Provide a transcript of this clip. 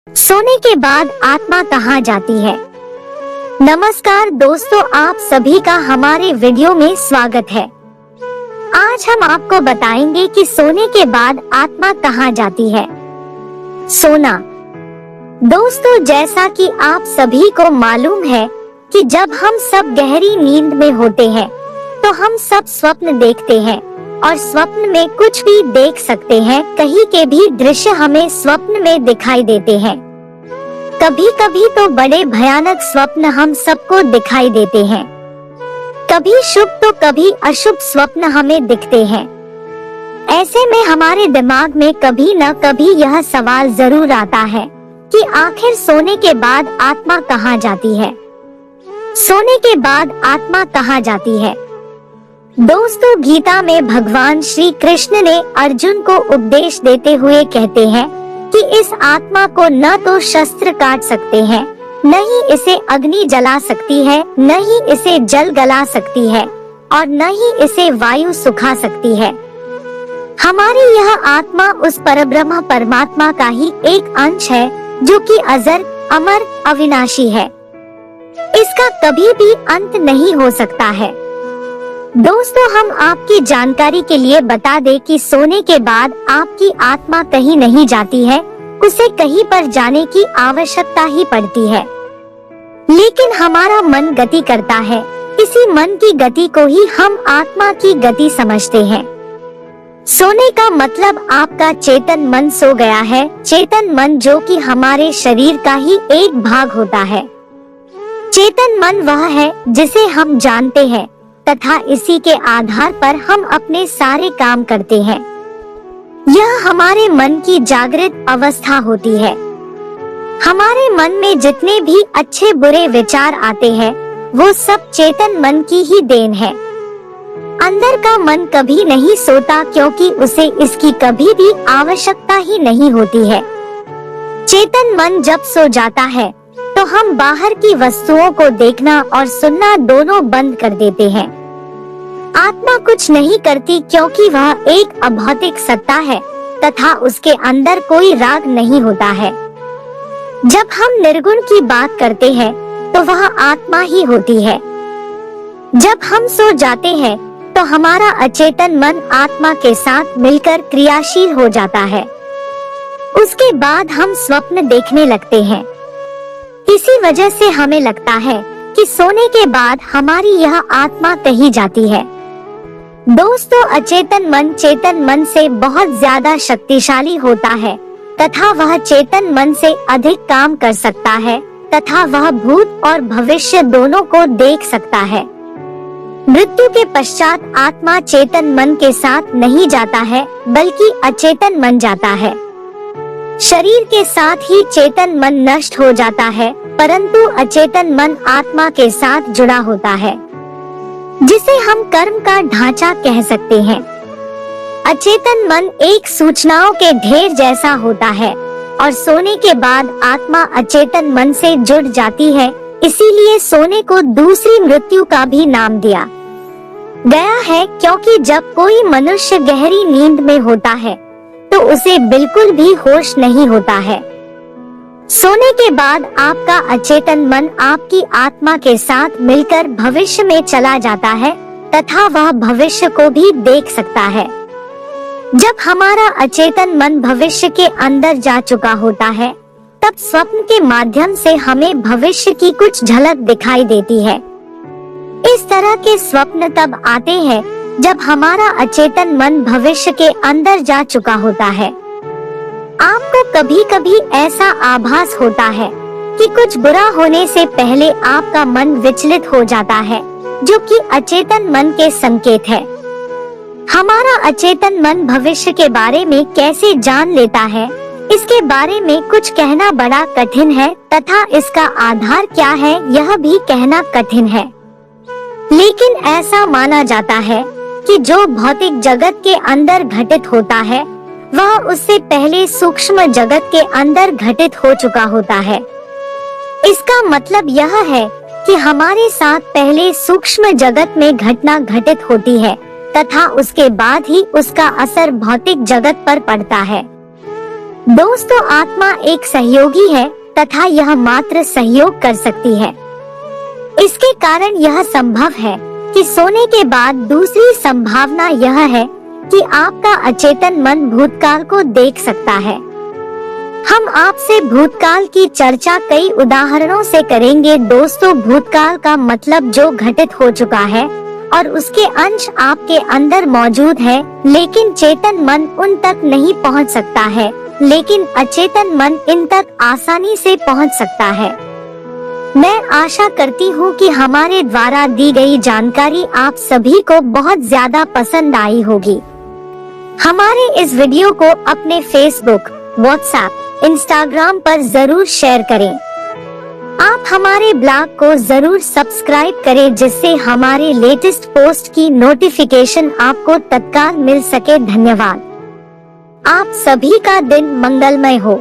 सोने के बाद आत्मा कहाँ जाती है? नमस्कार दोस्तों, आप सभी का हमारे वीडियो में स्वागत है। आज हम आपको बताएंगे कि सोने के बाद आत्मा कहाँ जाती है। सोना। दोस्तों, जैसा कि आप सभी को मालूम है कि जब हम सब गहरी नींद में होते हैं तो हम सब स्वप्न देखते हैं और स्वप्न में कुछ भी देख सकते हैं। कहीं के भी दृश्य हमें स्वप्न में दिखाई देते हैं। कभी कभी तो बड़े भयानक स्वप्न हम सबको दिखाई देते हैं। कभी शुभ तो कभी अशुभ स्वप्न हमें दिखते हैं। ऐसे में हमारे दिमाग में कभी न कभी यह सवाल जरूर आता है कि आखिर सोने के बाद आत्मा कहाँ जाती है। सोने के बाद आत्मा कहाँ जाती है? दोस्तों, गीता में भगवान श्री कृष्ण ने अर्जुन को उपदेश देते हुए कहते हैं कि इस आत्मा को न तो शस्त्र काट सकते हैं, न ही इसे अग्नि जला सकती है, न ही इसे जल गला सकती है और न ही इसे वायु सुखा सकती है। हमारी यह आत्मा उस परब्रह्म परमात्मा का ही एक अंश है जो कि अजर, अमर, अविनाशी है। इसका कभी भी अंत नहीं हो सकता है। दोस्तों, हम आपकी जानकारी के लिए बता दें कि सोने के बाद आपकी आत्मा कहीं नहीं जाती है, उसे कहीं पर जाने की आवश्यकता ही पड़ती है। लेकिन हमारा मन गति करता है, इसी मन की गति को ही हम आत्मा की गति समझते हैं। सोने का मतलब आपका चेतन मन सो गया है। चेतन मन जो कि हमारे शरीर का ही एक भाग होता है। चेतन मन वह है जिसे हम जानते हैं तथा इसी के आधार पर हम अपने सारे काम करते हैं। यह हमारे मन की जागृत अवस्था होती है। हमारे मन में जितने भी अच्छे बुरे विचार आते हैं वो सब चेतन मन की ही देन है। अंदर का मन कभी नहीं सोता क्योंकि उसे इसकी कभी भी आवश्यकता ही नहीं होती है। चेतन मन जब सो जाता है तो हम बाहर की वस्तुओं को देखना और सुनना दोनों बंद कर देते हैं। आत्मा कुछ नहीं करती क्योंकि वह एक अभौतिक सत्ता है तथा उसके अंदर कोई राग नहीं होता है। जब हम निर्गुण की बात करते हैं तो वह आत्मा ही होती है। जब हम सो जाते हैं तो हमारा अचेतन मन आत्मा के साथ मिलकर क्रियाशील हो जाता है। उसके बाद हम स्वप्न देखने लगते हैं। इसी वजह से हमें लगता है कि सोने के बाद हमारी यह आत्मा कहीं जाती है। दोस्तों, अचेतन मन चेतन मन से बहुत ज्यादा शक्तिशाली होता है तथा वह चेतन मन से अधिक काम कर सकता है तथा वह भूत और भविष्य दोनों को देख सकता है। मृत्यु के पश्चात आत्मा चेतन मन के साथ नहीं जाता है बल्कि अचेतन मन जाता है। शरीर के साथ ही चेतन मन नष्ट हो जाता है, परंतु अचेतन मन आत्मा के साथ जुड़ा होता है, जिसे हम कर्म का ढांचा कह सकते हैं। अचेतन मन एक सूचनाओं के ढेर जैसा होता है और सोने के बाद आत्मा अचेतन मन से जुड़ जाती है। इसीलिए सोने को दूसरी मृत्यु का भी नाम दिया गया है, क्योंकि जब कोई मनुष्य गहरी नींद में होता है तो उसे बिल्कुल भी होश नहीं होता है। सोने के बाद आपका अचेतन मन आपकी आत्मा के साथ मिलकर भविष्य में चला जाता है तथा वह भविष्य को भी देख सकता है। जब हमारा अचेतन मन भविष्य के अंदर जा चुका होता है तब स्वप्न के माध्यम से हमें भविष्य की कुछ झलक दिखाई देती है। इस तरह के स्वप्न तब आते हैं जब हमारा अचेतन मन भविष्य के अंदर जा चुका होता है। आपको कभी कभी ऐसा आभास होता है कि कुछ बुरा होने से पहले आपका मन विचलित हो जाता है, जो कि अचेतन मन के संकेत है। हमारा अचेतन मन भविष्य के बारे में कैसे जान लेता है, इसके बारे में कुछ कहना बड़ा कठिन है तथा इसका आधार क्या है यह भी कहना कठिन है। लेकिन ऐसा माना जाता है कि जो भौतिक जगत के अंदर घटित होता है वह उससे पहले सूक्ष्म जगत के अंदर घटित हो चुका होता है। इसका मतलब यह है कि हमारे साथ पहले सूक्ष्म जगत में घटना घटित होती है तथा उसके बाद ही उसका असर भौतिक जगत पर पड़ता है। दोस्तों, आत्मा एक सहयोगी है तथा यह मात्र सहयोग कर सकती है। इसके कारण यह संभव है कि सोने के बाद दूसरी संभावना यह है कि आपका अचेतन मन भूतकाल को देख सकता है। हम आपसे भूतकाल की चर्चा कई उदाहरणों से करेंगे। दोस्तों, भूतकाल का मतलब जो घटित हो चुका है और उसके अंश आपके अंदर मौजूद है, लेकिन चेतन मन उन तक नहीं पहुंच सकता है, लेकिन अचेतन मन इन तक आसानी से पहुंच सकता है। मैं आशा करती हूँ कि हमारे द्वारा दी गई जानकारी आप सभी को बहुत ज्यादा पसंद आई होगी। हमारे इस वीडियो को अपने फेसबुक, व्हाट्सएप, इंस्टाग्राम पर जरूर शेयर करें। आप हमारे ब्लॉग को जरूर सब्सक्राइब करें, जिससे हमारे लेटेस्ट पोस्ट की नोटिफिकेशन आपको तत्काल मिल सके। धन्यवाद। आप सभी का दिन मंगलमय हो।